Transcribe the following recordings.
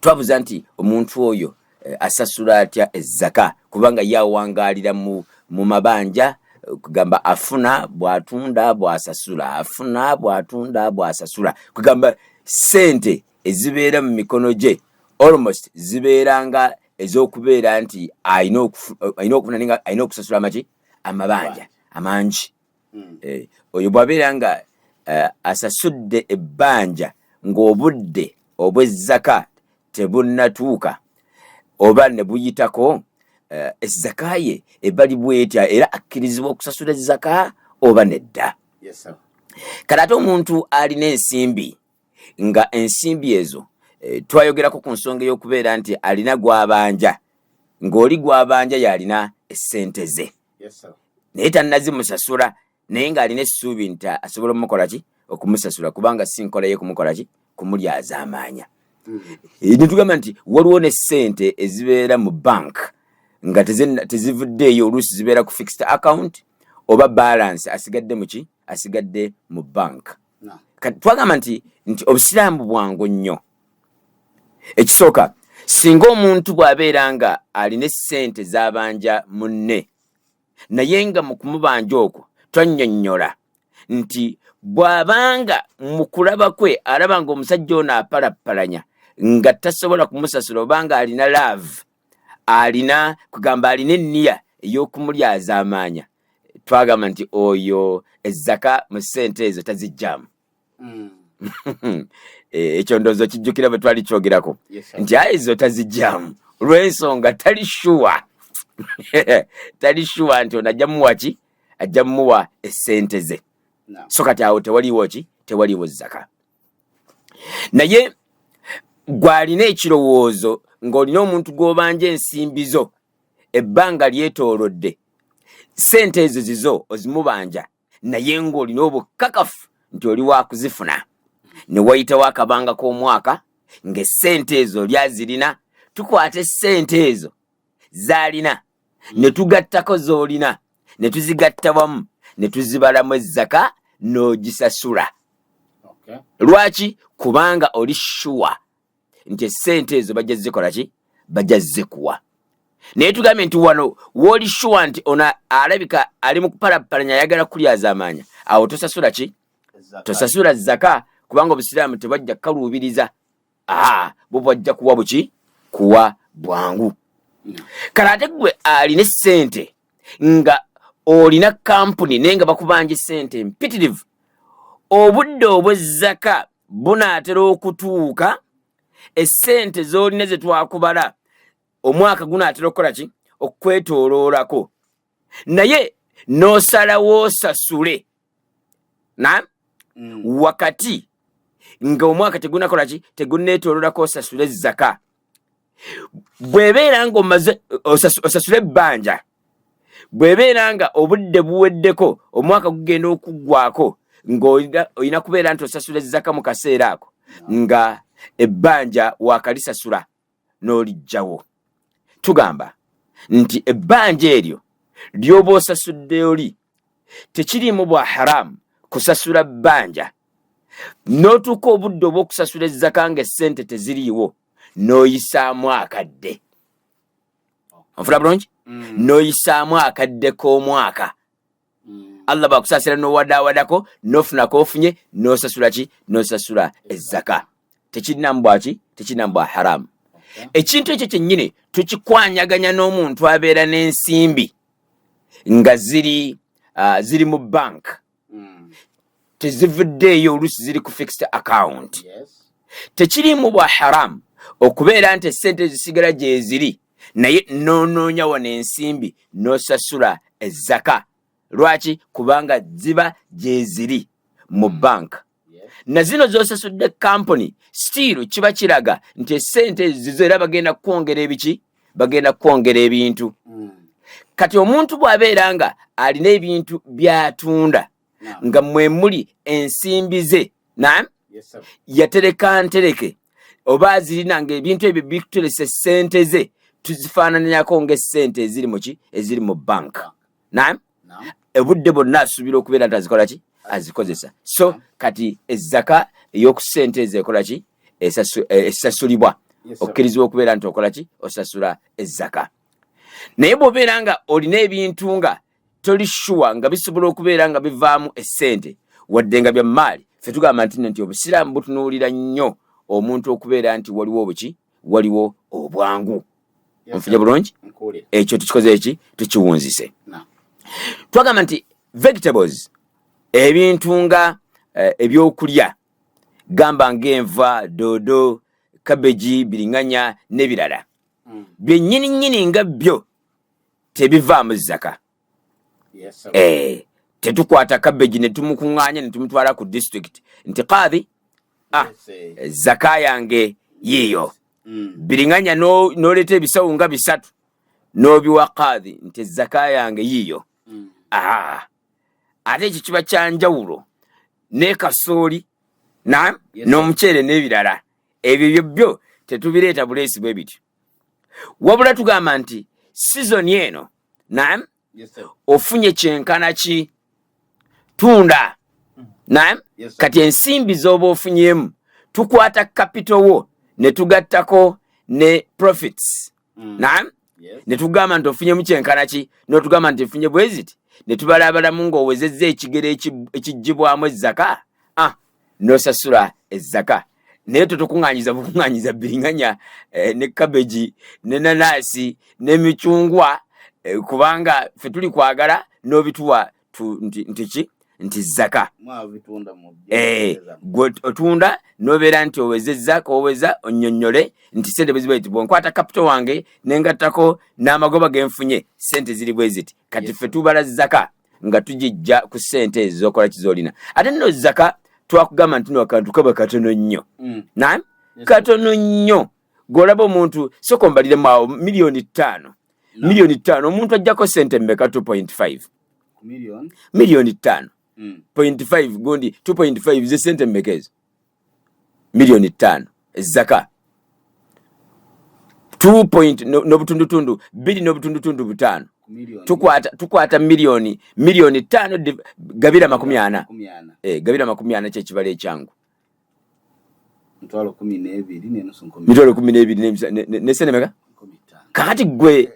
twabuza nti omuntu oyo asasula atya ezzaka kubanga yawangalira mu mabanja kugamba afuna bwatunda bwasasula afuna bwatunda bwasasula kugamba sente ezibeera mu mikono gye almost zibeeranga ez'okubeera nti ayina okusasula amaki amabanja amangi. Oyo bw'abeera nga asasudde ebbanja ng'obudde obw'ezzaka tebunnatuuka oba ne buyitako, ezzaka ye ebali bwetya era akkirizibwa okusasula ezzaka oba nedda. Kale ate omuntu alina ensimbi nga ensimbi ezo twayogerako ku nsonga ey'okubeera nti alina gwabanja ng'oli gwabanja yalina essente ze naye tannazimusasula naye ng'alina essuubi nti asobola omukola ki okumusasula kubanga si nkola ye kumukola ki kumulyaza amaanya. Nitugamba nti waliwo ne ssente ezibeera mu bank nga tezivuddeeyo oluusi zibeera ku fixed account oba balance asigadde muki asigadde mu bank. Twagamba nti obusiraamu bwangu nnyo. Ekisooka singa omuntu bw'abeera nga alina essente z'abanja munne naye nga mu kumubanja okwo twannyonnyola nti bw'abanga mu kulaba kwe alaba nga omusajja ono apalappalanya nga tasobola kumusasula obanga alina love alina kugamba alina enniya ey'okumulyaza amaanya, twagamba nti oyo ezzaka mu ssente ezo tazijjamu. Ekyo ndowooza kijjukira bwe twali kyogerako nti ezo tazijjamu olw'ensonga tali shuwa tali shuwa nti ono ajja muwa ki ajja muwa essente ze. So kati awo tewaliwo ki tewaliwo zzaka. Naye gw'alina ekirowoozo ng'olina omuntu gw'obanja ensimbi zo ebbanga lyetoolodde ssente ezo zizo ozimubanja naye ng'olina obukakafu nti oli wakuzifuna ne wayitawo akabanga k'omwaka ng'essente ezo lyazirina, tukwata essente ezo z'alina ne tugattako z'olina ne tuzigatta wamu ne tuzibalamu ezzaka n'ogisasula. Lwaki? Kubanga oli shuwa nti essente ezo bajja zikola ki bajja zikuwa. Naye tugambye nti wano w'oli shuwa nti ono alabika ali mu kupalappalanya ayagala kulyaza amaanya, awo tosasula ki tosasula zzaka kubanga obusiraamu tebajja kaluubiriza bo bajja kuwa buki kuwa bwangu. Kale ate gwe alina essente nga olina kampuni naye nga bakubanja essente mpitirivu, obudde obw'ezzaka bunaatera okutuuka essente z'olina ze twakubala omwaka gunaatera okukola ki okwetooloolako naye n'osalawo osasule wakati nga omwaka tegunakola ki tegunneetooloolako osasule ezzaka. Bw'ebeera nga omaze osasule ebbanja, bw'ebeera nga obudde buweddeko omwaka gugenda okuggwako ng'olina kubeera nti osasula ezzaka mu kaseera ako nga ebbanja wakalisasula n'olijjawo. Tugamba nti ebbanja eryo ly'oba osasudde oli tekiriimu bwa haramu kusasula bbanja n'otuuka obudde obw'okusasula ezzaka ng'essente teziriiwo n'oyisaamu akadde. Onfuna bulungi? N'oyisaamu akadde k'omwaka. Allah bakusasira n'owadaawadako n'ofunako ofunye n'osasula ki n'osasula ezzaka. Tekirinamu bwaki tekirinamu bwa haramu. Ekintu ekyo kyennyini tukikwanyaganya n'omuntu abeera n'ensimbi nga ziri mu bank tezivuddeeyo oluusi ziri ku fixed account. Tekirimu bwa haramu okubeera nti essente ezisigala gye ziri naye n'onoonya wano ensimbi n'osasula ezzaka. Lwaki? Kubanga ziba gye ziri mu bank. Na zino z'osasudde kampuni still kiba kiraga nti essente ezizo era bagenda kwongera ebiki bagenda kwongera ebintu. Kati omuntu bw'abeera nga alina ebintu by'atunda nga mwe muli ensimbi ze yatereka ntereke oba zirina ng'ebintu ebyo bikuteresa essente ze tuzifaananyako ng'essente eziri mu ki eziri mu bank. Obudde bwonna asuubira okubeera nti azikola ki azikozesa. So kati ezzaka ey'oku ssente ezo ekola ki esasulibwa okkirizibwa okubeera nti okola ki osasula ezzaka. Naye bw'obeera nga olina ebintu nga toli sure nga bisobola okubeera nga bivaamu essente wadde nga bya maali, ffe tugamba nti obusiraamu butunuulira nnyo omuntu okubeera nti waliwo obwangu. Onfunye bulungi? Ekyo tukikoze eki tukiwunzise. Twagamba nti vegetables, ebintu nga ebyokulya, gamba ng'enva, doodo, kabeji, biringanya n'ebirala, byennyini nga byo tebivaamu zzaka. Tetukwata kabeji ne tumukuŋŋaanya ne tumutwala ku district nti qaadhi, zaka yange yiyo. Biringanya n'oleeta ebisawo nga 3 n'obiwa qaadhi nti zaka yange yiyo. Ate ekyo kiba kyanjawulo ne kasooli n'omuceere n'ebirala, ebyo byo tetubireeta buleesi bwe bityo. Wabula tugamba nti sizoni eno ofunye kyenkana ki tunda. Kati ensimbi z'oba ofunyemu tukwata capital wo ne tugattako ne profits. Ne tugamba nti ofunyemu kyenkana ki, n'otugamba nti ofunye bweziti, ne tubalabalamu ng'owezezza ekigere ekigibwamu ezzaka, n'osasula ezzaka. Naye totukuŋŋaanyiza biringanya ne kabeji ne nanaasi ne micungwa, kubanga ffe tuli kwagala n'obituwa nti zaka. Gwe otunda n'obeera nti owezezza koweza onnyonnyole nti sente bwe ziba bw'onkwata capital wange nengattako n'amagoba genfunye sente ziri bwe ziti. Kati ffe tubala zaka nga tugijja ku sente ezo z'okola kizoolina. Ate nno zaka twakugamba nti akantu kaba katono nnyo. Katono nnyo. Gw'olaba omuntu soko mbaliremu awo miliyoni 5 omuntu ajjako sente mmeka? 2.5 miliyoni 5. 0.5 gundi 2.5 ze sente mmeka ezo? Miliyoni 5 zaka. 2 n'obutundutundu 5 tukwata miliyoni 5 gabira 40. Gabira 40 kyekibala ekyangu. Mitwalo 12 nesene meka? Kakati gwe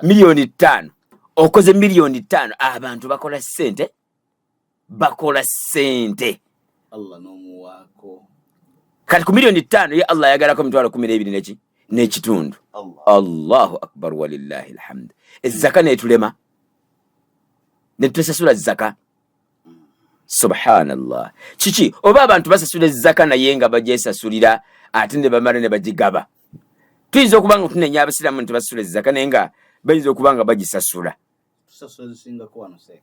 miliyoni 5 okoze miliyoni 5. Abantu bakola sente. Allah n'omuwaako. Kati ku miliyoni 5 ye Allah yagalako mitwalo 12 n'ekitundu. Allahu akbar walillahi alhamd. Ezzaka netulema netusasula zaka. Subhanallah. Kiki oba abantu basasula zaka naye nga bajesasulira ate ne bamala ne bagigaba. Tuyinza okubanga tunenya abasiraamu nti basasula zaka naye nga bayinza okubanga bagisasula. Tusasula zisinga ku wano seeka.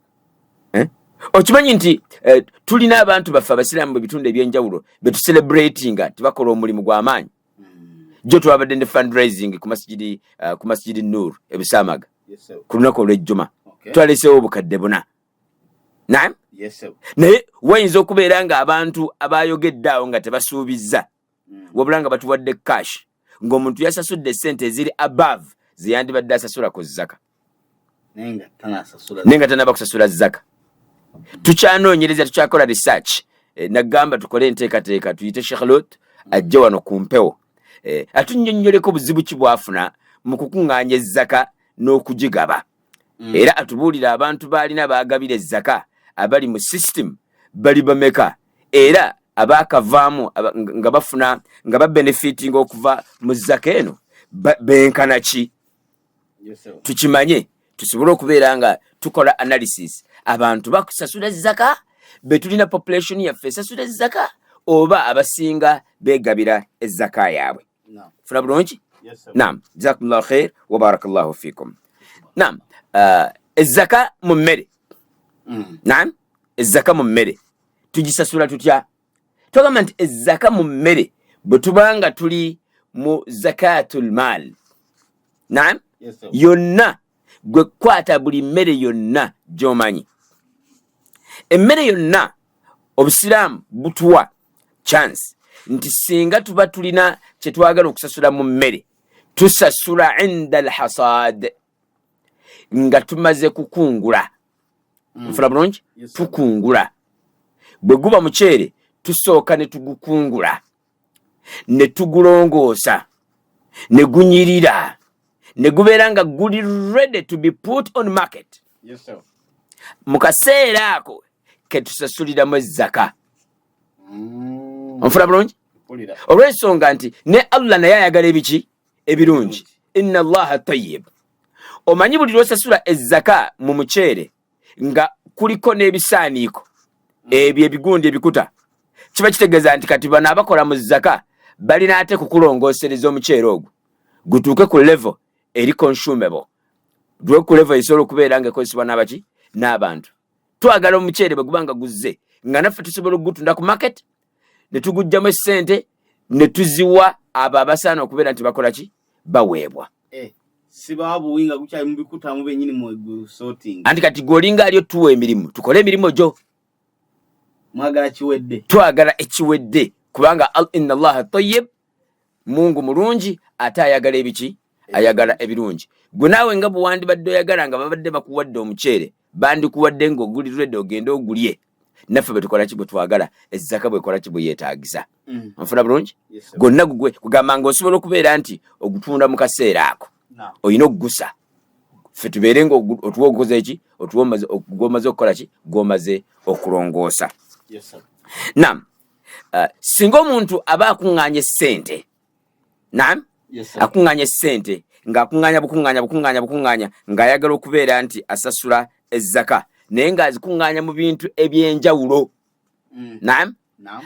Okimanyi nti tulina abantu baffe abasiraamu mu bitundu ebyenjawulo betucelebratinga tibakola omulimu gw'amaanyi. Jo twabadde ne fundraising ku masjidi Nur ebisamaga ku lunaku olw'ejjuma. Twaleseewo obukadde 4. Naye wayinza okubeera nga abantu abayogedde awo nga tebasuubizza wabula nga batuwadde cash ng'omuntu yasasudde sente eziri above ze yandibadde asasula ku zaka nenga tanaba kusasula zaka. Tukyanoonyereza, tukyakola research. Nagamba tukole enteekateeka tuyite Sheikh Lot ajje wano ku mpewo atunnyonnyoleko buzibu ki bwafuna mu kukuŋŋaanya ezzaka n'okugigaba. Era atubuulira abantu baalina baagabira ezzaka abali mu system bali bameka, era abaakavaamu nga bafuna nga babenefiting okuva mu zaka eno benkana ki. Tukimanye tusobole okubeera nga tukola analysis. Abantu bakusasula zaka betulina population yaffe esasula zaka oba abasinga begabira ezzaka yaabwe. Funa bulungi? Naam, jazakumullahu khair wa barakallahu fikum. Naam, ezzaka mu mmere. Naam, ezzaka mu mmere tugisasula tutya? Twagamba nti ezzaka mu mmere bwe tubanga tuli mu zakatul mal. Naam, yonna gwe kwata buli mmere yonna gy'omanyi. Emmere yonna obusiraamu butuwa chance nti singa tuba tulina kye twagala okusasula mu mmere tusasula inda alhasad nga tumaze kukungula. Nfuna bulungi? Tukungula. Bwe guba muceere tusooka ne tugukungula ne tugulongoosa ne gunyirira ne gubeera nga guli ready to be put on market. Yes, sir. Mu kaseera ako ke tusasuliramu zaka. Onfuna bulungi? Olw'ensonga nti ne Allah naye ayagala ebiki ebirungi. Inna Allaha tayyib. Omanyi buli lw'osasula ezzaka mu muceere nga kuliko n'ebisaaniiko ebyo ebigundi ebikuta, kiba kitegeeza nti kati bano abakola mu zaka balina ate kukulongoosereza omuceere ogwo gutuuke ku level eri consumable, duwe ku level esobola okubeera nga ekozesebwa n'abaki n'abantu. Twagala omuceere bwe guba nga guzze nga naffe tusobola okugutunda ku market ne tugujjamu essente ne tuziwa abo abasaana okubeera nti bakola ki baweebwa. Sibabuwinga kukyali mubikutamu benyini mu sorting. Anti kati golinga aliyo tuwa emirimu tukole emirimu gyo. Mwagala kiwedde. Twagala ekiwedde kubanga inna Allaha tayyib, Mungu mulungi ate ayagala ebiki ayagala ebirungi. Gwe naawe nga buwandi badde oyagala nga babadde bakuwadde omuceere bandikuwadde ng'oguli ready ogende ogulye. Naffe bwe tukola ki bwe twagala ezzaka bwe kola ki bwe yeetaagisa. Onfuna bulungi? Gonna gugwe kugamba ng'osobola okubeera nti ogutunda mu kaseera ako. Oyina okugusa ffe tubeere nga otuwa okukoza eki gwomaze okukola ki gwomaze okulongoosa. Naam, singa omuntu aba akuŋŋaanya essente, naam, akuŋŋaanya essente ng'akuŋŋaanya ng'ayagala okubeera nti asasula ezzaka naye ng'azikuŋŋaanya mu bintu eby'enjawulo. Naam,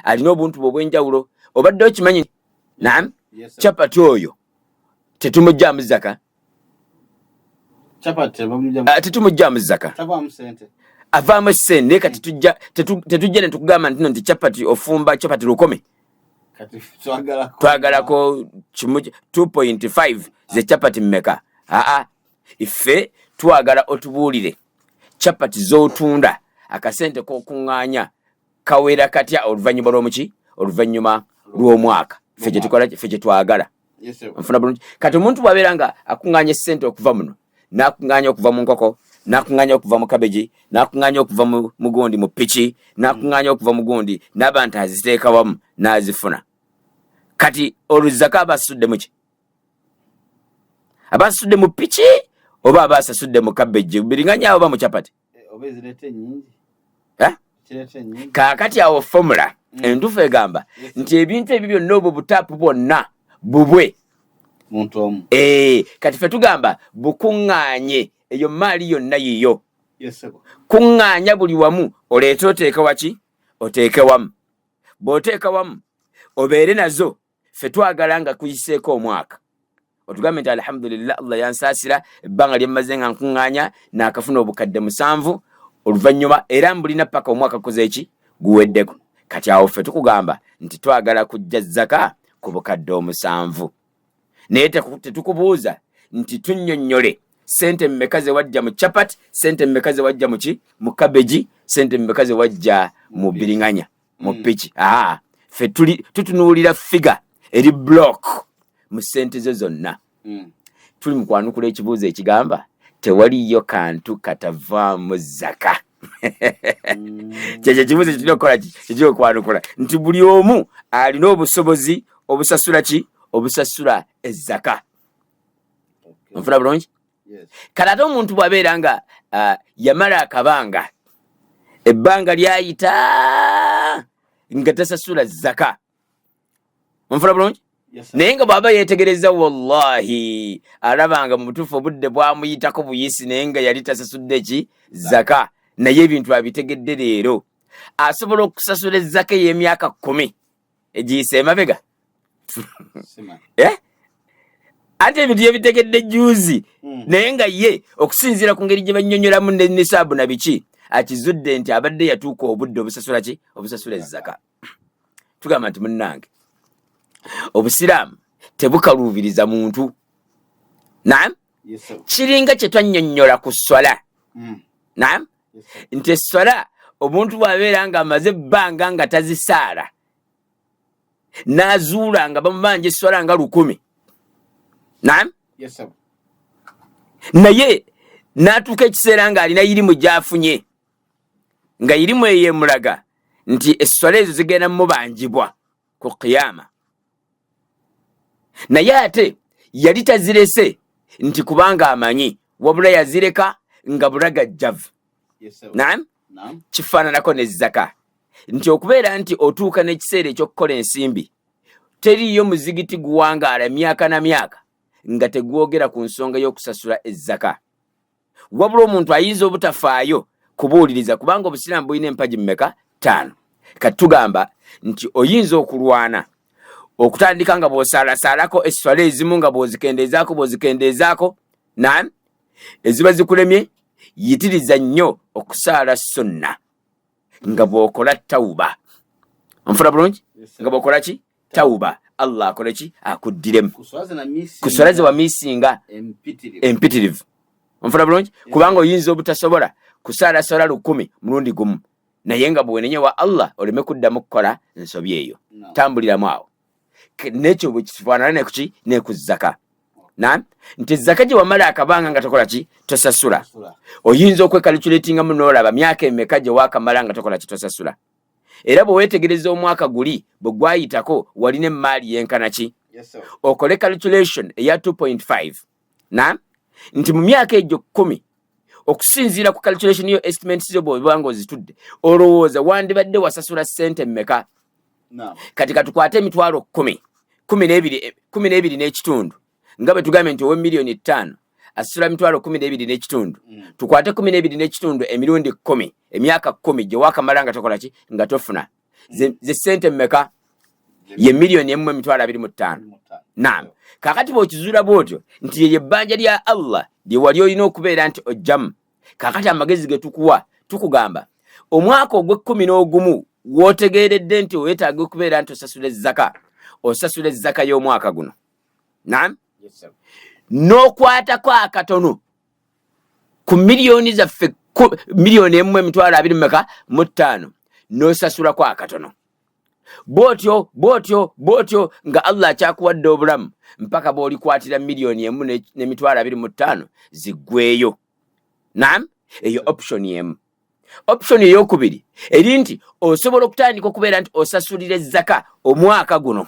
alina obuntu bwe obw'enjawulo. Obadde okimanyi? Naam, chapati oyo tetumujjaamu zaka. Tetumujjaamu zaka. Avaamu sente naye kati tetujja ne tukugamba nti chapati ofumba chapati lukome. Twagalako 2.5 ze chapati mmeka. Iffe twagala otubuulire chapati z'otunda akasente k'okuŋŋaanya kawera katya oluvannyuma lw'omuki oluvannyuma lw'omwaka. Ffe gye twagala. Nfuna bulungi. Kati omuntu bw'abeera nga akuŋŋaanya essente okuva muno n'akuŋŋaanya okuva mu nkoko n'akuŋŋaanya okuva mu kabeji n'akuŋŋaanya okuva mu mugundi mu piki n'akuŋŋaanya okuva mu gundi n'abantu aziteeka wamu n'azifuna, kati oluzaka aba asasudde mu ki? Aba asasudde mu piki oba aba asasudde mu kabeji biringanya oba mu chapati? Kaakati awo formula entuufu egamba nti ebintu ebyo byonna obwo butaapu bwonna bubwe muntu omu. Kati ffe tugamba bukuŋŋaanye eyo maali yonna yiyo. Kuŋŋaanya buli wamu oleete oteeke waki oteeke wamu. Bw'oteeka wamu obeere nazo ffe twagala nga kuyiseeko omwaka otugambe nti alhamdulillah Allah yansaasira ebbanga lye mmaze nga nkuŋŋaanya n'akafuna obukadde 7 oluvannyuma era mbulina paka omwaka kukoze eki guweddeko. Kati awo ffe tukugamba nti twagala kujja zaka ku bukadde 7 naye tetukubuuza nti tunnyonnyole sente mmeka ze wajja mu chapati, sente mmeka ze wajja mu ki mu kabeji, sente mmeka ze wajja mu biringanya mu piki. Ffe tutunuulira figa eri block mu sente ze zonna. Tuli mu kwanukula ekibuuzo ekigamba tewaliyo kantu katavaamu zaka. Kyekyo ekibuuzo kirina okukola ki kiri okwanukula nti buli omu alina obusobozi obusasula ki obusasula ezzaka. Nfuna bulungi? Kati ate omuntu bw'abeera nga yamala akabanga ebbanga lyayita nga tasasula zaka. Nfuna bulungi? Naye nga bw'aba yeetegereza wallahi alabanga mu butuufu obudde bwamuyitako buyisi naye nga yali tasasudde ki zaka, naye ebintu abitegedde leero asobola okusasula ezzaka ey'emyaka 10 egiyise emabega. Ate ebintu yebitegedde juzi naye nga ye okusinziira ku ngeri gye bannyonnyolamu n'esaabu na biki akizudde nti abadde yatuuka obudde obusasula ki obusasula ezzaka. Tugamba nti munnange Obusiraamu tebukaluubiriza muntu. Naam, kiringa kye twannyonnyola ku swala. Naam, nti esswala omuntu bw'abeera nga amaze ebbanga nga tazisaala n'azuula nga bamubanja esswala nga 10. Naam, naye n'atuuka ekiseera ng'alina irimu gy'afunye nga irimu eyo emulaga nti esswala ezo zigenda mubanjibwa ku qiyama. Naye ate yali tazirese nti kubanga amanyi wabula yazireka nga bulagajjavu. Naam, kifaananako ne zaka nti okubeera nti otuuka n'ekiseera eky'okukola ensimbi teriyo muzigiti guwangaala myaka na myaka nga tegwogera ku nsonga y'okusasula ezzaka. Wabula omuntu ayinza obutafaayo kubuuliriza kubanga Obusiraamu bulina empagi mmeka? 5. Kati tugamba nti oyinza okulwana okutandika nga bw'osaalasaalako esswala ezimu nga bw'ozikendeezaako naam eziba zikulemye, yitiriza nnyo okusaala sunna nga bw'okola tawuba. Onfuna bulungi? Nga bw'okola ki? Tawuba. Allah akole ki? Akuddiremu. Kuswala ze wamiisinga empitirivu. Onfuna bulungi? Kubanga oyinza obutasobola kusaala swala 10 mulundi gumu, naye nga bwenenye wa Allah oleme kuddamu kukola ensobi eyo. Tambuliramu awo. Nekyo bwe kifaanana ne kuki? Ne ku zaka. Naam, nti zaka gye wamala akabanga nga tokola ki? Tosasula. Oyinza okwekalikyulatinga mu n'olaba myaka emeka gye waakamala nga tokola ki? Tosasula. Era bwe weetegereza omwaka guli bwe gwayitako walina emmaali yenkana ki? Okole calculation eya 2.5. Naam, nti mu myaka egyo 10 okusinziira ku calculation yo estimates zo bw'obanga ozitudde olowooza wandibadde wasasula ssente mmeka? Kati katukwate emitwalo 12 n'ekitundu nga bwe tugambye nti ow'emiliyoni 5 asasula emitwalo 12 n'ekitundu. Tukwate 12 n'ekitundu emirundi 10 emyaka 10 gye waakamala nga tokola ki? Nga tofuna ze ssente mmeka? Ye miliyoni 1.25. Naam, kakati bw'okizuula bw'otyo nti ye ebbanja lya Allah lye wali olina okubeera nti ojjamu. Kakati amagezi ge tukuwa tukugamba omwaka ogw'11 wootegeeredde nti weetaaga okubeera nti osasula ezzaka, osasula ezzaka y'omwaka guno. Naam, n'okwatako akatono ku miliyoni zaffe miliyoni 1.25 n'osasulako akatono. Bw'otyo nga Allah akyakuwadde obulamu mpaka bw'olikwatira miliyoni 1.25 ziggweyo. Naam, eyo option emu. Option ey'okubiri eri nti osobola okutandika okubeera nti osasulira ezzaka omwaka guno,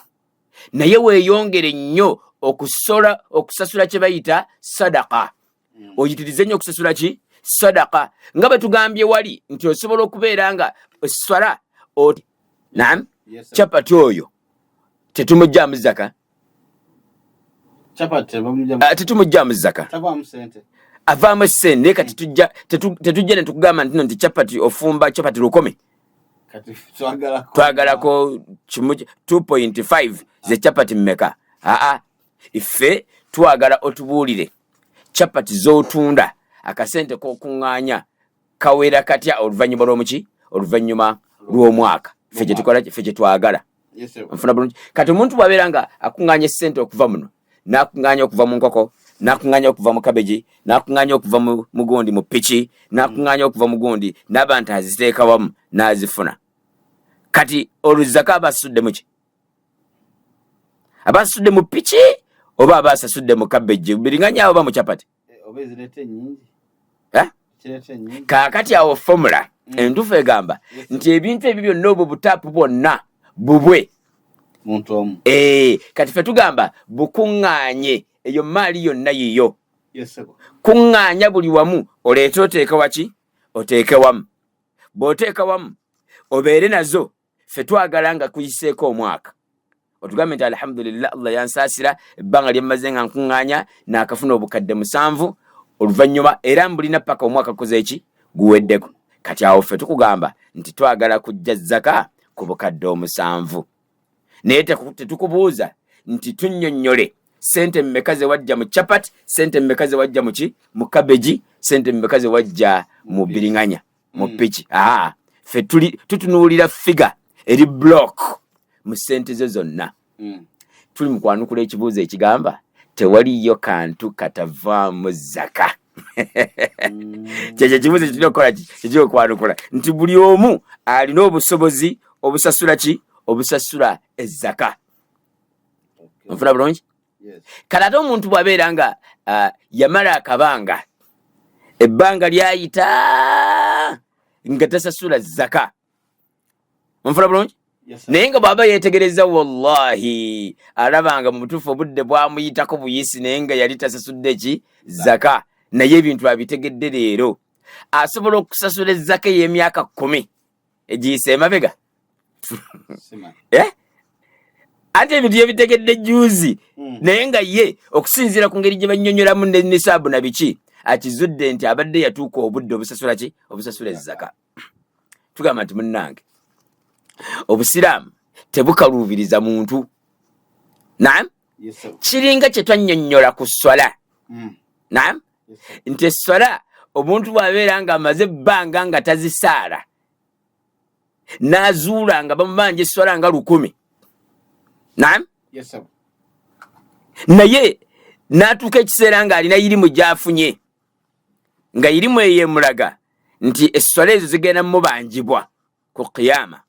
naye weeyongere nnyo okusasula kye bayita sadaka. Oyitirize nnyo okusasula ki? Sadaka. Nga bwe tugambye wali nti osobola okubeera nga oswala naam, chapati oyo tetumugyamu zaka. Tetumugyamu zaka. Avaamu ssente naye kati tetujja ne tukugamba nti chapati ofumba chapati 10. Kati twagalako 2.5 ze chapati mmeka? Ife twagala otubuulire chapati z'otunda akasente k'okuŋŋaanya kawera katya oluvannyuma lw'omuki? Oluvannyuma lw'omwaka. Ffe gye tukola, ffe gye twagala. Nfuna bulungi. Kati omuntu bw'abeera nga akuŋŋaanya essente okuva muno, n'akuŋŋaanya okuva mu nkoko, n'akuŋŋaanya okuva mu kabeji, n'akuŋŋaanya okuva mu gundi mu piki, n'akuŋŋaanya okuva mu gundi n'abantu aziteeka wamu n'azifuna. Kati oluzaka abasudde mu ki? Abasudde mu piki oba abasasudde mu kabeji biringanya oba mu chapati? Obezirete nyingi. Kaakati awo formula entufu egamba nti ebintu ebyo byonna obwo butaapu bwonna bubwe muntu omu. Kati ffe tugamba bukuŋŋaanye eyo maali yonna yiyo. Kuŋŋaanya buli wamu oleete oteeke waki? Oteeke wamu. Bw'oteeka wamu obeere nazo ffe twagala nga kuyiseeko omwaka. Otugambe nti alhamdulillah Allah yansaasira ebbanga lye mmaze nga nkuŋŋaanya n'akafuna obukadde 7 oluvannyuma era mbulina paka omwaka kuze eki guweddeko. Kati awo ffe tukugamba nti twagala kujja zaka ku bukadde 7. Naye tetukubuuza nti tunnyonnyole sente mmeka ze wajja mu chapati, sente mmeka ze wajja mu ki? Mu kabeji, sente mmeka ze wajja mu biringanya, mu piki. Ffe tutunuulira figa eri block mu sente ze zonna. Tuli mu kwanukula ekibuuzo ekigamba tewaliyo kantu katavaamu zaka. Kyekyo ekibuuzo kitulina okukola ki? Kitulina okwanukula nti buli omu alina obusobozi obusasula ki? Obusasula ezzaka. Nfuna bulungi? Kale ate omuntu bw'abeera nga yamala akabanga ebbanga lyayita nga tasasula zaka. Nfuna bulungi? naye nga bw'aba yeetegereza wallahi alabanga mu butuufu obudde bwamuyitako buyisi naye nga yali tasasudde ki zaka naye ebintu abitegedde leero asobola okusasula ezzaka ey'emyaka 10 egiyise emabega ate ebintu yebitegedde juzi naye nga ye okusinziira ku ngeri gye bannyonnyolamu nisaabu na biki akizudde nti abadde yatuuka obudde obusasula ki obusasula ezzaka tugamba nti munnange obusiraamu tebukaluubiriza muntu naam kiringa kye twannyonnyola ku swala naam nti esswala omuntu bw'abeera nga amaze ebbanga nga tazisaala n'azuula nga bamubanja esswala nga 100 naam naye n'atuuka ekiseera ng'alina irimu gy'afunye nga irimu eyemulaga nti esswala ezo zigenda mubanjibwa ku qiyama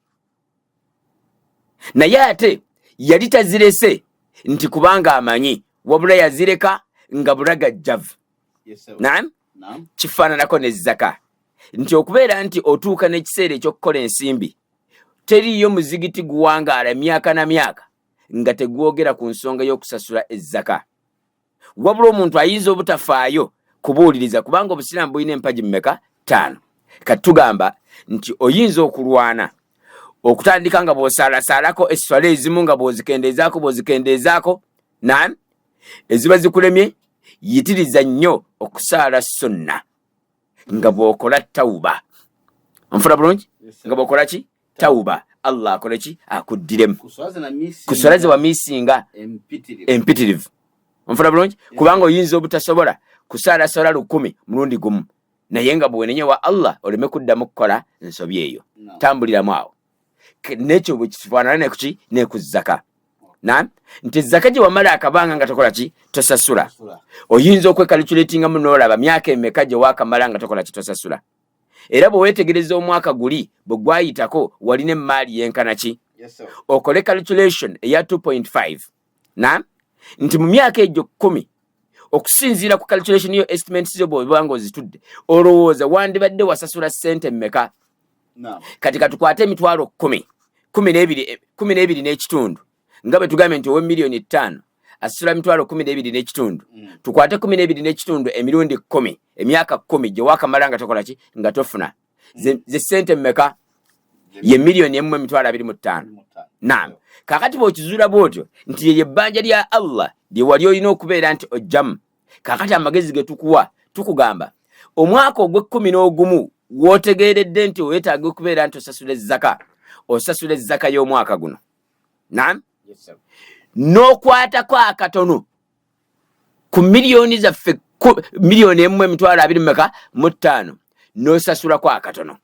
naye ate yali tazirese nti kubanga amanyi wabula yazireka nga bulagajjavu naam kifaananako n'ezzaka nti okubeera nti otuuka n'ekiseera eky'okukola ensimbi teriyo muzigiti guwangaala myaka na myaka nga tegwogera ku nsonga y'okusasula ezzaka wabula omuntu ayinza obutafaayo kubuuliriza kubanga obusiraamu bulina empagi mmeka 5 kati tugamba nti oyinza okulwana okutandika nga bw'osaalasaalako esswala ezimu nga bw'ozikendeezaako naam eziba zikulemye yitiriza nnyo okusaala sunna nga bw'okola tawuba onfuna bulungi nga bw'okola ki tawuba Allah akole ki akuddiremu kuswala ze wamiisinga empitirivu onfuna bulungi kubanga oyinza obutasobola kusaala swala 100 mulundi gumu naye nga bwenenye wa Allah oleme kuddamu kukola ensobi eyo tambuliramu awo nekyo bwe kifaanana nekuki nekuzaka naam nti zaka gye wamala akabanga nga tokola ki tosasula oyinza okwekalculatinga munoolaba myaka emeka gye waakamala nga tokola ki tosasula era bwe weetegereza omwaka guli bwe gwayitako walina emmaali yenkana ki okole calculation eya 2.5 naam nti mu myaka egyo 10 okusinziira ku calculation yo estimates zo bw'obanga ozitudde olowooza wandibadde wasasula ssente mmeka kati katukwate emitwalo 12 n'ekitundu nga bwe tugambe nti ow'emiliyoni 5 asasula emitwalo 12 n'ekitundu tukwate 12 n'ekitundu emirundi 10 emyaka 10 gye waakamala nga tokola ki nga tofuna ze ssente mmeka ye miliyoni 1.25 naam kakati bw'okizuula bw'otyo nti ye ebbanja lya Allah lye wali olina okubeera nti ojjamu kakati amagezi ge tukuwa tukugamba omwaka ogw'11 wootegeeredde nti weetaaga okubeera nti osasula ezzaka y'omwaka guno naam n'okwatako akatono ku miliyoni zaffe miliyoni 1.25 n'osasulako akatono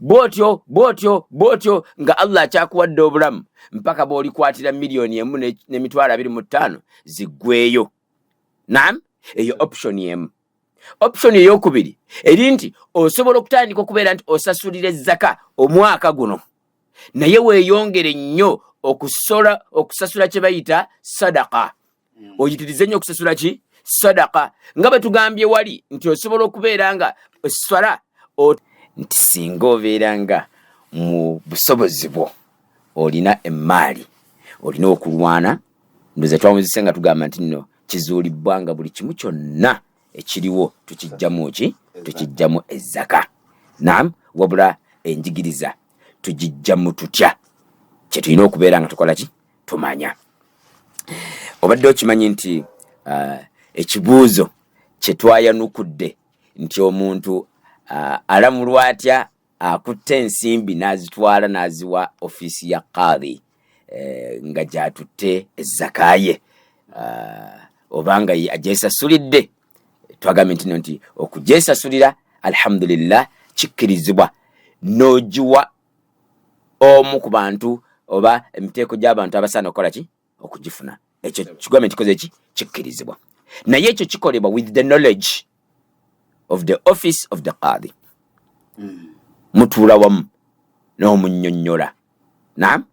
bw'otyo nga Allah akyakuwadde obulamu mpaka bw'olikwatira miliyoni 1.25 ziggweyo naam eyo option y'emu option ey'okubiri eri nti osobola okutandika okubeera nti osasulira ezzaka omwaka guno naye weeyongere nnyo okusasula kye bayita sadaka oyitirize nnyo okusasula ki sadaka nga bwe tugambye wali nti osobola okubeera nga oswala nti singa obeera nga mu busobozi bwo olina emmaali olina okulwana ndoza twamuzise nga tugamba nti nno kizuulibbwa nga buli kimu kyonna ekiriwo tukijjamu ezzaka naam wabula enjigiriza tugijjamu tutya kye tulina okubeera nga tukola ki tumanya obadde okimanyi nti ekibuuzo kye twayanukudde nti omuntu alamulwa atya akutte ensimbi n'azitwala n'aziwa ofiisi ya qadhi nga gyatutte ezzaka ye obanga agyesasulidde twagambye nti okugyesasulira alhamdulillah kikkirizibwa n'ogiwa omu ku bantu oba emiteeko gy'abantu abasaana okukola ki okugifuna ekyo kigambye kikoze ki kikkirizibwa naye ekyo kikolebwa with the knowledge of the office of the qadhi mutuula wamu n'omunnyonnyola naam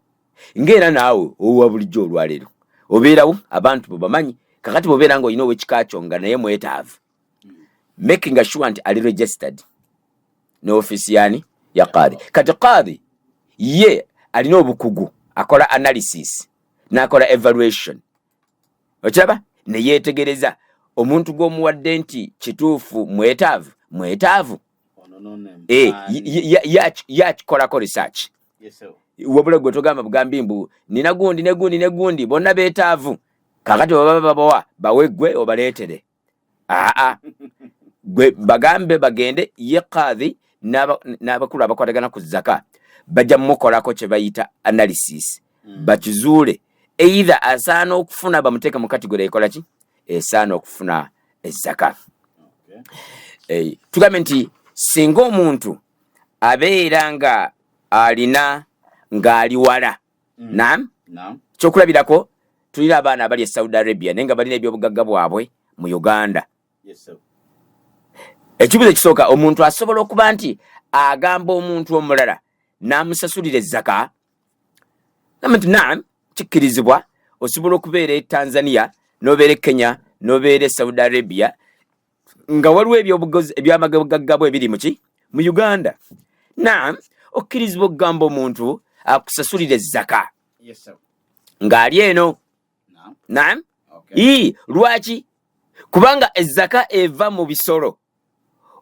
ng'era naawe owa bulijjo olwaleero obeerawo abantu bebamanyi kakati bw'obeera nga olina ow'ekika kyo nga naye mwetaavu making sure nti ali registered ne office yani ya qadhi kati qadhi ye alina obukugu akola analysis n'akola evaluation okiraba ne yeetegereza omuntu gw'omuwadde nti kituufu mwetaavu yakikolako research wabula gwe togamba bugambi mbu nina gundi bonna beetaavu kakati baba babawa bawe gwe obaleetere gwe bagambe bagende ye qadhi n'abakulu abakwatagana ku zaka bajja mukolako kye bayita analysis bakizuule either asaana okufuna bamuteeka mu kategori ekola ki esaana okufuna ezaka tugambe nti singa omuntu abeera nga alina ng'ali wala naam kyokulabirako tulina abaana abali e Saudi Arabia naye nga balina ebyobugagga bwabwe mu Uganda. Ekibuzo ekisooka omuntu asobola okuba nti agamba omuntu omulala n'amusasulira ezaka nti naam kikkirizibwa osobola okubeera e Tanzania n'obeera e Kenya n'obeera e Saudi Arabia nga waliwo ebyamagagga bwe ebiri muki mu Uganda. Naam okkirizibwa okugamba omuntu akusasulira ezaka ng'ali eno. Naam lwaki? Kubanga ezaka eva mu bisolo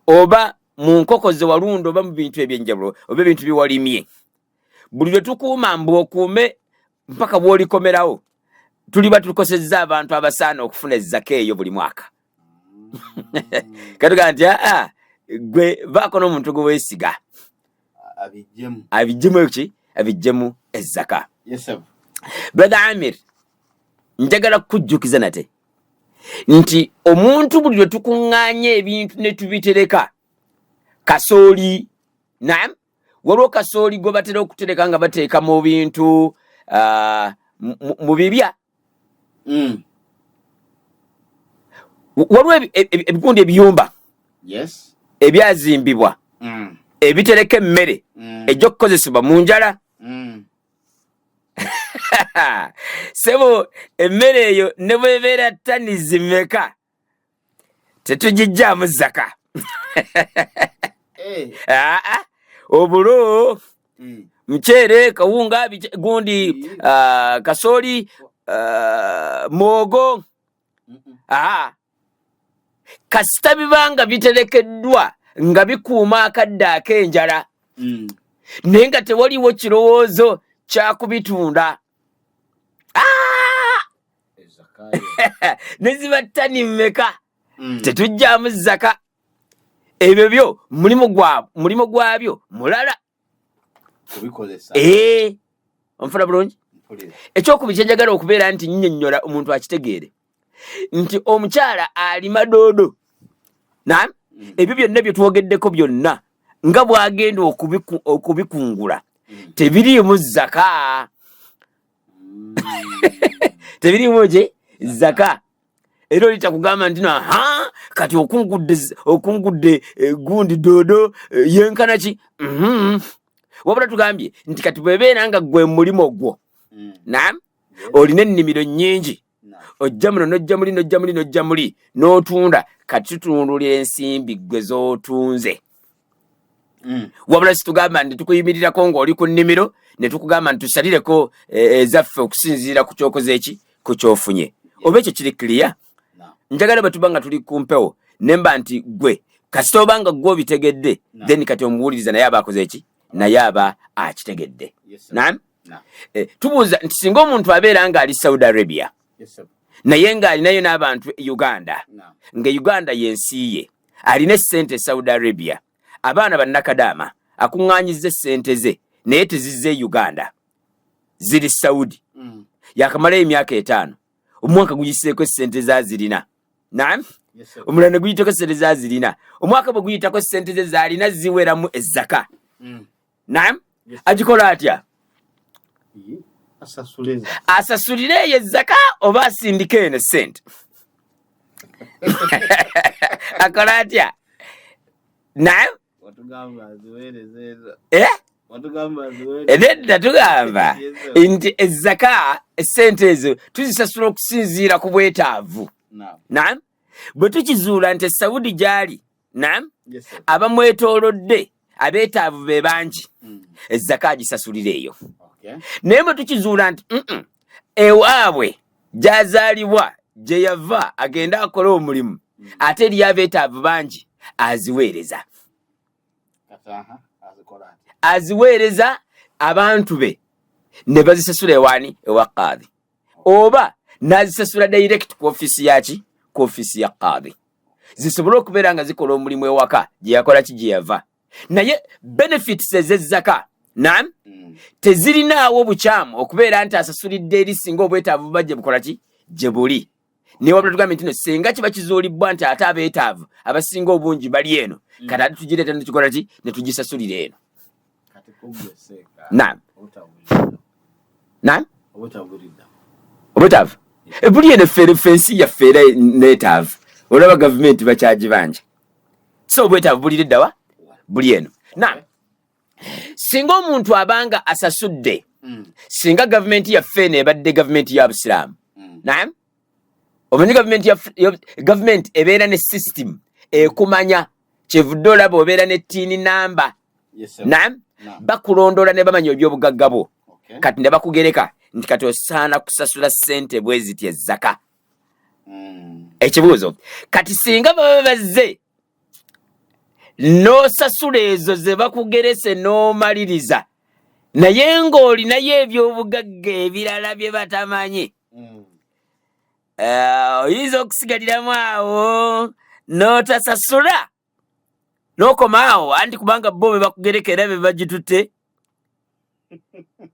oba mu nkoko ze walunda oba mu bintu ebyenjawulo oba ebintu byewalimye. Buli lwe tukuuma mbu okuume mpaka bw'olikomerawo tuliba tukosezza abantu abasaana okufuna ezaka eyo buli mwaka. Katuga nti gwe baako n'omuntu gwe weesiga abijjemu eki abijjemu ezaka. Brother Amir, njagala kujjukiza nate nti omuntu buli lwe tukuŋŋaanya ebintu ne tubitereka kasooli. Naam waliwo kasooli gwe batera okutereka nga bateeka mu bintu mu bibya. Waliwo ebigundi ebiyumba ebyazimbibwa ebitereka emmere ejja okukozesebwa mu njala. Sebo emmere eyo ne bwebeera ttani zimeka tetugijjaamu zaka. Obulo mchere kawunga gundi kasooli mwogo kasita bibanga biterekeddwa nga bikuuma akadde ak'enjala naye nga tewaliwo kirowoozo kyakubitunda neziba ttani mmeka tetujjaamu zaka. Ebyo byo mulimo gwabyo mulala onfuna bulungi. Ekyokubiri kyenjagala okubeera nti nnyonnyola omuntu akitegeere nti omukyala alima doodo. Naam ebyo byonna bye twogeddeko byonna nga bw'agenda okubikungula tebiriimu zaka. Tebiriimu ki zaka. Era olita kugamba nti kati okungudde gundi doodo yenkana ki. Wabula tugambye nti kati bwebeera nga gwe mulimo gwo. Naam olina ennimiro nnyingi ojja muno n'ojja muli n'otunda kati tutundulira ensimbi gwe z'otunze. Wabula situgamba nti tukuyimirirako ng'oli ku nnimiro ne tukugamba nti tusalireko ezaffe okusinziira ku kyokoze eki ku kyofunye. Oba ekyo kiri clear? Njagala bwe tuba nga tuli ku mpewo ne mba nti gwe kasita obanga gwe obitegedde then kati omuwuliriza naye aba akoze eki naye aba akitegedde. Naam tubuuza nti singa omuntu abeera ng'ali Saudi Arabia naye ng'alinayo n'abantu Uganda nga Uganda y'ensi ye alina essente Saudi Arabia abaana bannakadaama akuŋŋaanyizza essente ze naye tezizze Uganda ziri Saudi yakamalayo emyaka 5 omwaka guyiseeko essente zazirina. Naam omulala ne guyitako essente zazirina omwaka bwe guyitako essente ze zaalina ziweramu ezaka. Naam agikola atya? Asasulire eyo ezaka oba asindike eno essente? Akola atya? Naam edda tugamba nti ezaka essente ezo tuzisasula okusinziira ku bwetaavu. Naam bwe tukizuula nti Saudi gyali naam abamwetoolodde abeetaavu be bangi ezaka agisasulira eyo. naye bwe tukizuula nti ewaabwe gyazaalibwa gye yava agenda akola omulimu ate eriyo abeetaavu bangi aziweereza abantu be ne bazisasula ewaani ewa qaadi oba n'azisasula direct ku ofiisi yaki ku ofiisi ya qaadi zisobole okubeera nga zikola omulimu ewaka gye yakola ki gye yava naye benefits ez'ezzaka naam tezirinaawo bukyamu okubeera nti asasulidde eri singa obwetaavu buba gye bukola ki gye buli naye wabula tugambe nti no singa kiba kizuulibbwa nti ate abeetaavu abasinga obungi bali eno kati ate tugireeta nekikola ki ne tugisasulira eno naam naam obwetaavu buli eno fensi yaffe era neetaavu olaba gavumenti bakyagibanja so obwetaavu bulira eddawa buli eno naam singa omuntu abanga asasudde singa gavumenti yaffe eno ebadde gavumenti ya Busiraamu naam omanyi gavumenti ebeera ne system ekumanya kyevudde olaba obeera ne tiini namba naam bakulondoola ne bamanya ebyobugagga bwo kati ne bakugereka nti kati osaana kusasula ssente bwe ziti ezzaka ekibuuzo kati singa baba bazze n'osasula ezo ze bakugerese n'omaliriza naye ng'olinayo ebyobugagga ebirala bye batamanyi oyinza okusigaliramu awo n'otasasula n'okoma awo anti kubanga bo be bakugereka era be bagitutte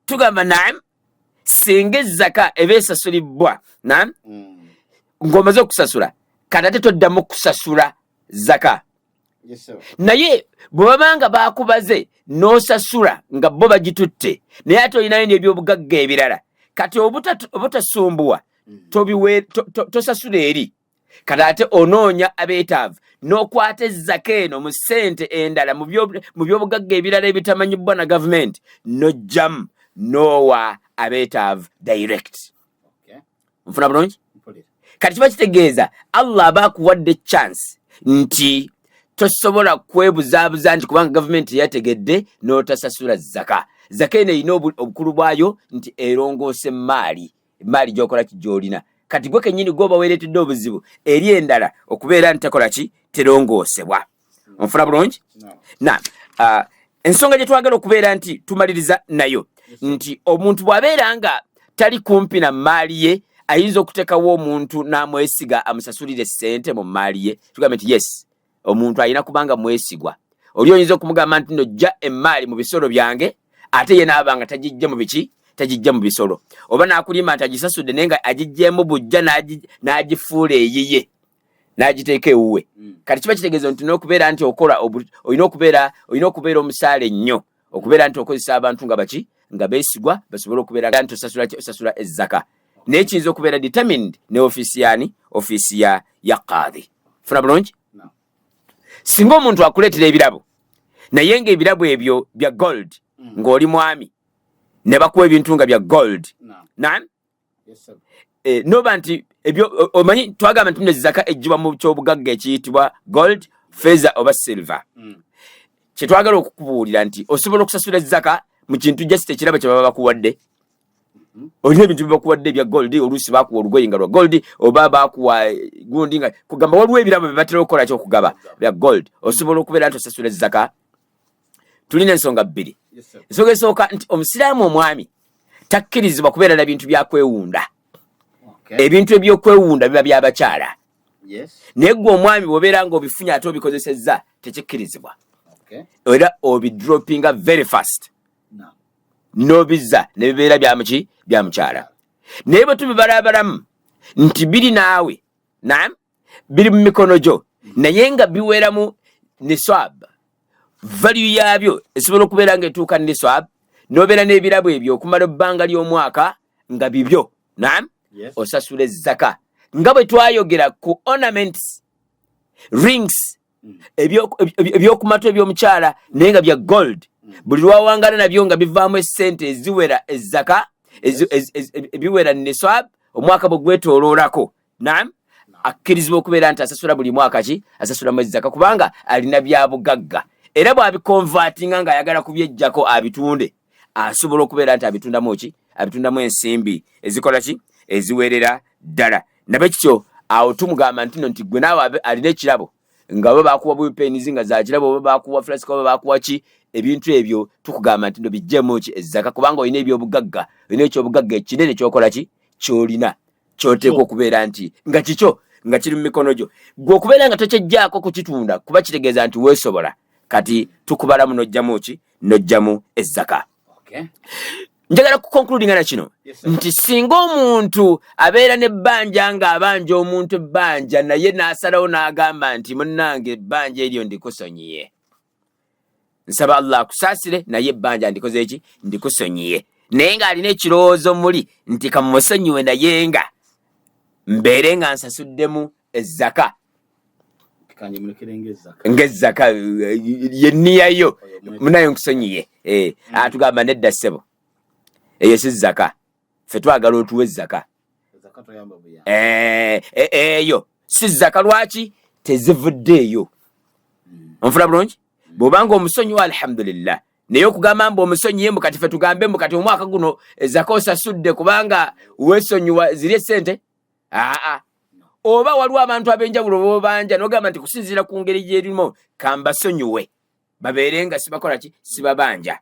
tugamba naam singa ezzaka eba esasulibbwa naam ng'omaze okusasula kati ate toddamu kusasula zaka naye bwe babanga bakubaze n'osasula nga bo bagitutte naye ate olinayo n'ebyobugagga ebirala kati obutasumbuwa tosasula eri kati ate onoonya abeetaavu n'okwata ezzaka eno mu ssente endala mu byobugagga ebirala ebitamanyibwa na gavumenti n'ojjamu n'owa abeetaavu direct nfuna bulungi kati kiba kitegeeza Allah aba akuwadde chance nti tosobola kwebuzaabuza nti kubanga gavumenti yategedde n'otasasula zaka eno erina obukulu bwayo nti erongoose maali gy'okola ki gy'olina kati gwe kennyini gw'oba weereetedde obuzibu eri endala okubeera nti takola ki terongoosebwa onfuna bulungi ensonga gye twagala okubeera nti tumaliriza nayo nti omuntu bw'abeera nga tali kumpi na maali ye ayinza okuteekawo omuntu n'amwesiga amusasulire ssente mu maali ye tugambe nti yes omuntu alina kubanga mwesigwa oli oyinza okumugamba nti nojja emaali mu bisolo byange ate ye n'abanga tagijja mu biki tagijja mu bisolo oba n'akulima nti agisasudde naye nga agijjeemu bujja n'agifuula eyiye n'agiteeka ewuwe kati kiba kitegeeza nti n'okubeera nti okola olina okubeera omusaale nnyo okubeera nti okozesa abantu nga baki nga beesigwa basobole okubeera nti osasula ezzaka naye kiyinza okubeera determined ne ofiisi ya qaadi funa bulungi singa omuntu akuleetera ebirabo naye ng'ebirabo ebyo bya gold ng'oli mwami ne bakuwa ebintu nga bya gold naam noba nti ebyo omanyi twagamba nti nezaka ejjibwa mu kyobugagga ekiyitibwa gold feza oba silver kyetwagala okukubuulira nti osobola okusasula ezzaka mu kintu just ekirabo kye baba bakuwadde olina ebintu byebakuwadde ebya gold oluusi bakuwa olugoye nga lwa gold oba bakuwa gundi nga kugamba waliwo ebirabo bye batera okukola kyokugaba bya gold osobola okubeera nti osasula ezzaka tulina ensonga bbiri ensonga esooka nti omusiraamu omwami takkirizibwa kubeera na bintu byakwewunda ebintu ebyokwewunda biba byabakyala naye gwe omwami bw'obeera nga obifunye ate obikozesezza tekikkirizibwa era obidropinga very fast n'obizza ne bibeera byamuki byamukyala naye bwe tubibalabalamu nti biri naawe naam biri mu mikono gyo naye nga biweramu niswab value yaabyo esobola okubeera nga etuuka niswab n'obeera n'ebirabo ebyo okumala ebbanga ly'omwaka nga bibyo naam osasula ezzaka nga bwe twayogera ku ornaments rings ebyokumatu eby'omukyala naye nga bya gold buli lwawangana nabyo nga bivaamu essente eziwera ezzaka ebiwera niswab omwaka bwe gwetooloolako naam akkirizibwa okubeera nti asasula buli mwaka ki asasulamu ezzaka kubanga alina byabugagga era bw'abikonvatinga ng'ayagala kubyejjako abitunde asobola okubeera nti abitundamu ensimbi ezikola ki eziwerera ddala. Nabekityo awo tumugamba nti gwe naawe alina ekirabo nga bo bakuwa bupenizi nga za kirabo, bo bakuwa flasika, bo bakuwa ki, ebintu ebyo tukugamba nti bijjemu ki ezzaka, kubanga olina ebyobugagga, olina ekyobugagga ekinene kyokola ki kyolina kyoteekwa okubeera nti nga kikyo nga kiri mu mikono gyo. Gwe okubeera nga tokyejjaako kukitunda kuba kitegeeza nti weesobola. Kati tukubalamu n'ojjamu ki n'ojjamu ezzaka. Njagala kukonkludinga na kino nti singa omuntu abeera n'ebbanja ng'abanja omuntu ebbanja naye n'asalawo n'agamba nti munnange ebbanja eryo ndikusonyiye, nsaba Allah akusaasire naye ebbanja ndikoze eki ndikusonyiye, naye ng'alina ekirowoozo muli nti kamusonyiwe naye nga mbeere nga nsasuddemu ezzaka ng'ezzaka yenniyayo munayo nkusonyiye. Atugamba nedda ssebo eyo si zzaka, ffe twagala otuwa ezzaka eyo si zzaka. Lwaki? Tezivuddeeyo. Onfuna bulungi? Bw'obanga omusonyiwa alhamdulillah, naye okugamba mbu omusonyiye mbu kati ffe tugambe mbu kati omwaka guno ezzaka osasudde kubanga weesonyiwa ziri essente. Oba waliwo abantu ab'enjawulo b'obanja n'ogamba nti kusinziira ku ngeri gyerimu kambasonyiwe babeere nga sibakola ki sibabanja.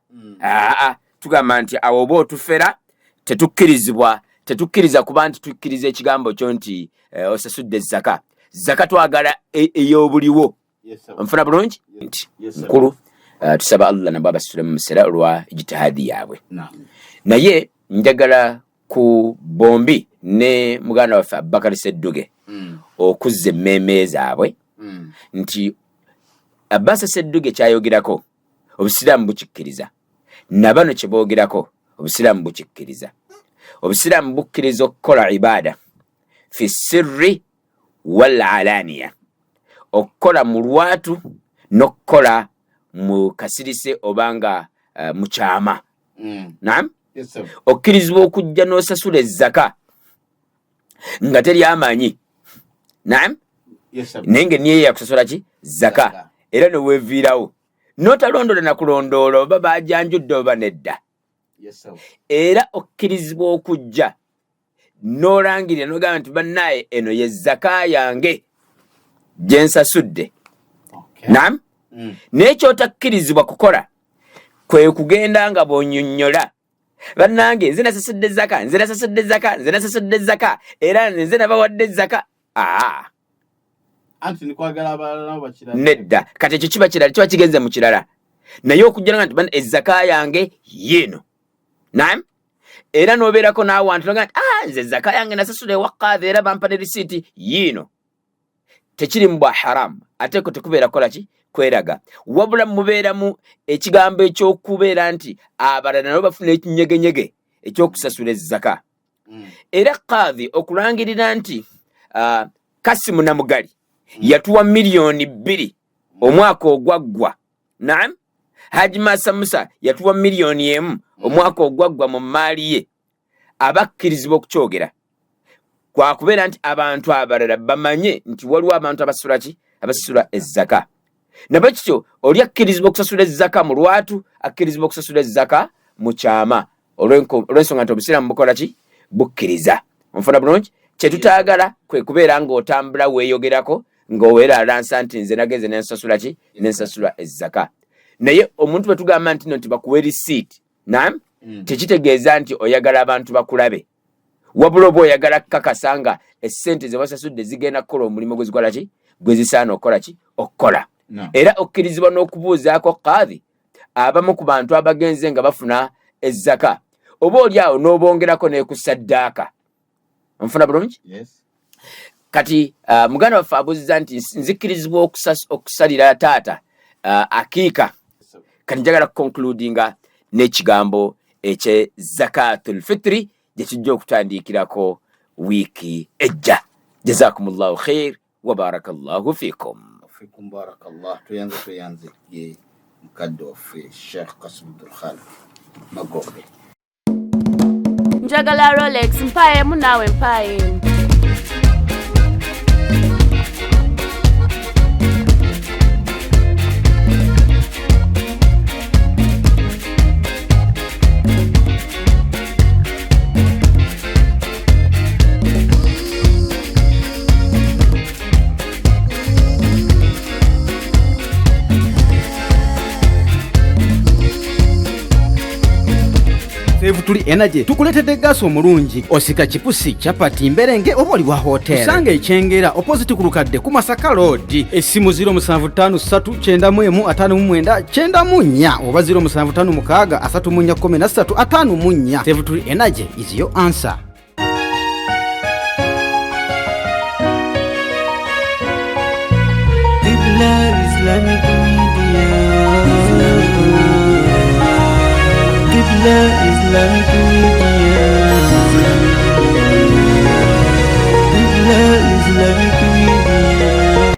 Tugamba nti awo oba otufera tetukkiriza kuba nti tukkiriza ekigambo kyo nti osasudde ezzaka. Zaka twagala ey'obuliwo. Onfuna bulungi? Nti mukulu tusaba Allah nabo abasitule mu musera olwa ijtihadi yaabwe. Naye njagala ku bombi ne muganda waffe Abubakar Sedduge okuzza emmeeme zaabwe nti Abbas Sedduge kyayogerako obusiraamu bukikkiriza, nabano kye boogerako obusiraamu bukikkiriza. Obusiraamu bukkiriza okukola ibaada fi sirri wal alaniya, okukola mu lwatu n'okukola mu kasirise obanga mu kyama. Naam, okkirizibwa okujja n'osasula ezzaka nga teri amanyi. Naam, naye ng'enniye yakusasula ki zaka, era neweeviirawo n'otalondola nakulondoola oba baajanjudde oba nedda. Era okkirizibwa okujja n'olangirira n'ogamba nti bannaaye eno ye zaka yange gye nsasudde. Naam, naye kyotakkirizibwa kukola kwe kugenda nga bw'onyonnyola bannange nze nasasudde zaka, nze nasasudde zaka, nze nasasudde zaka, era nze nabawadde zaka. Nedda, kati ekyo kiba kirala, kiba kigenze mu kirala. Naye okujja nti ezzaka yange yeeno. Naam, era n'obeerako n'awantu noga nti nze zaka yange nasasula ewa qaadhi era bampa ne risiiti yiino. Tekiri mu bwa haramu, ate ko tekubeera kola ki kweraga, wabula mubeeramu ekigambo ekyokubeera nti abalala nabo bafuna ekinyegenyege ekyokusasula ezzaka. Era qaadhi okulangirira nti Qassim Namugali yatuwa miliyoni 2 omwaka ogwaggwa. Naam, Haji Masa Musa yatuwa miliyoni 1 omwaka ogwaggwa mu maali ye. Abakkirizibwa okukyogera kwa kubeera nti abantu abalala bamanye nti waliwo abantu abasasula ki abasasula ezzaka. Nabwe kityo oli akkirizibwa okusasula ezzaka mu lwatu, akkirizibwa okusasula ezzaka mu kyama olw'ensonga nti obusiraamu bukola ki bukkiriza. Onfuna bulungi? Kyetutaagala kwe kubeera ng'otambula weeyogerako ng'oweeralansa nti nze nagenze nensasula ki nensasula ezzaka. Naye omuntu bwe tugamba nti bakuwe risiiti, naam, tekitegeeza nti oyagala abantu bakulabe, wabula oba oyagala kukakasa nga essente ze wasasudde zigenda kukola omulimu gwe zikola ki gwe zisaana okukola ki okukola. Era okkirizibwa n'okubuuzaako qaadhi abamu ku bantu abagenze nga bafuna ezzaka, oba oli awo n'obongerako n'ekusaddaaka. Onfuna bulungi? Kati muganda waffe abuuziza nti nzikkirizibwa okusalira taata akiika. Kati njagala kukonkludinga n'ekigambo ekye zakatul fitri gye tujja okutandiikirako wiiki ejja. Jazakumullahu khair wa barakallahu fikum. Barakallah. Tuyanze ye mukadde waffe Sheikh Qassim Magombe. Njagala Rolex mpaayemu naawe mpaayemu. Tuli Energy tukuletedde gas omulungi osika chipusi chapati mberenge oboli wa hotel usange ichengera opposite kulukadde ku Masaka Road esimu 0757 oba 0756 Save Tuli Energy is your answer. Islamic